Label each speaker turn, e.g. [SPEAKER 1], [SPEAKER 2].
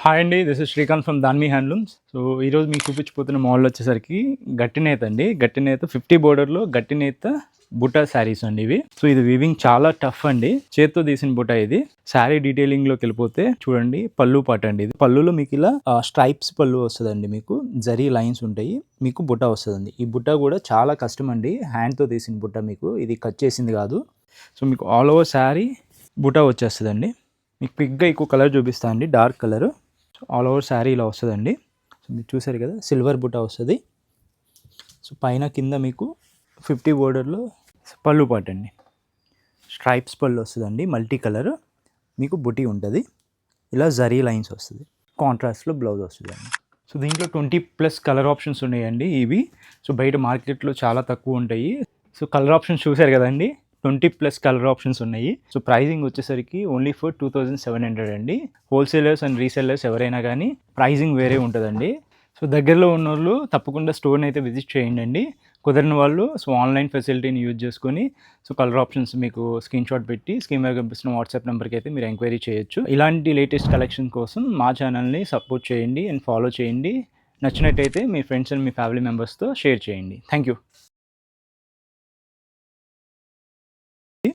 [SPEAKER 1] Hi అండి. This is Srikanth from Danvi handlooms. So ఈరోజు మీకు చూపించబోతున్న మోడల్ వచ్చేసరికి గట్టినేత అండి. గట్టినేత 50 బోర్డర్లో గట్టినేత బుటా శారీస్ అండి ఇవి. సో ఇది వీవింగ్ చాలా టఫ్ అండి. చేత్తో తీసిన బుటా ఇది. శారీ డీటెయిలింగ్ లోకి వెళ్ళిపోతే చూడండి, పళ్ళు పాట అండి ఇది. పళ్ళులో మీకు ఇలా స్ట్రైప్స్ పళ్ళు వస్తుందండి. మీకు జరీ లైన్స్ ఉంటాయి. మీకు బుటా వస్తుందండి. ఈ బుటా కూడా చాలా కష్టం అండి. హ్యాండ్తో తీసిన బుటా, మీకు ఇది కట్ చేసింది కాదు. సో మీకు ఆల్ ఓవర్ శారీ బుటా వచ్చేస్తుందండి. మీకు పిక్గా ఎక్కువ కలర్ చూపిస్తా అండి, dark colour. All over sari ఇలా వస్తుందండి. సో మీరు చూసారు కదా, సిల్వర్ బుటా వస్తుంది. సో పైన కింద మీకు 50 బోర్డర్లో పళ్ళు పాట అండి. స్ట్రైప్స్ పళ్ళు వస్తుందండి, మల్టీ కలర్. మీకు బుటీ ఉంటుంది. ఇలా జరీ లైన్స్ వస్తుంది. కాంట్రాస్ట్లో బ్లౌజ్ వస్తుందండి. సో దీంట్లో 20+ కలర్ ఆప్షన్స్ ఉన్నాయండి ఇవి. సో బయట మార్కెట్లో చాలా తక్కువ ఉంటాయి. సో కలర్ ఆప్షన్స్ చూసారు కదండి, 20+ కలర్ ఆప్షన్స్ ఉన్నాయి. సో ప్రైజింగ్ వచ్చేసరికి ఓన్లీ ఫర్ 2700 అండి. హోల్సేలర్స్ అండ్ రీసెల్లర్స్ ఎవరైనా కానీ ప్రైజింగ్ వేరే ఉంటుందండి. సో దగ్గరలో ఉన్న వాళ్ళు తప్పకుండా స్టోర్ని అయితే విజిట్ చేయండి అండి. కుదరని వాళ్ళు సో ఆన్లైన్ ఫెసిలిటీని యూజ్ చేసుకొని సో కలర్ ఆప్షన్స్ మీకు స్క్రీన్ షాట్ పెట్టి స్క్రీన్ మీద కనిపిస్తున్న వాట్సాప్ నెంబర్కి అయితే మీరు ఎంక్వైరీ చేయొచ్చు. ఇలాంటి లేటెస్ట్ కలెక్షన్ కోసం మా ఛానల్ని సపోర్ట్ చేయండి అండ్ ఫాలో చేయండి. నచ్చినట్టయితే మీ ఫ్రెండ్స్ అండ్ మీ ఫ్యామిలీ మెంబర్స్తో షేర్ చేయండి. Thank you.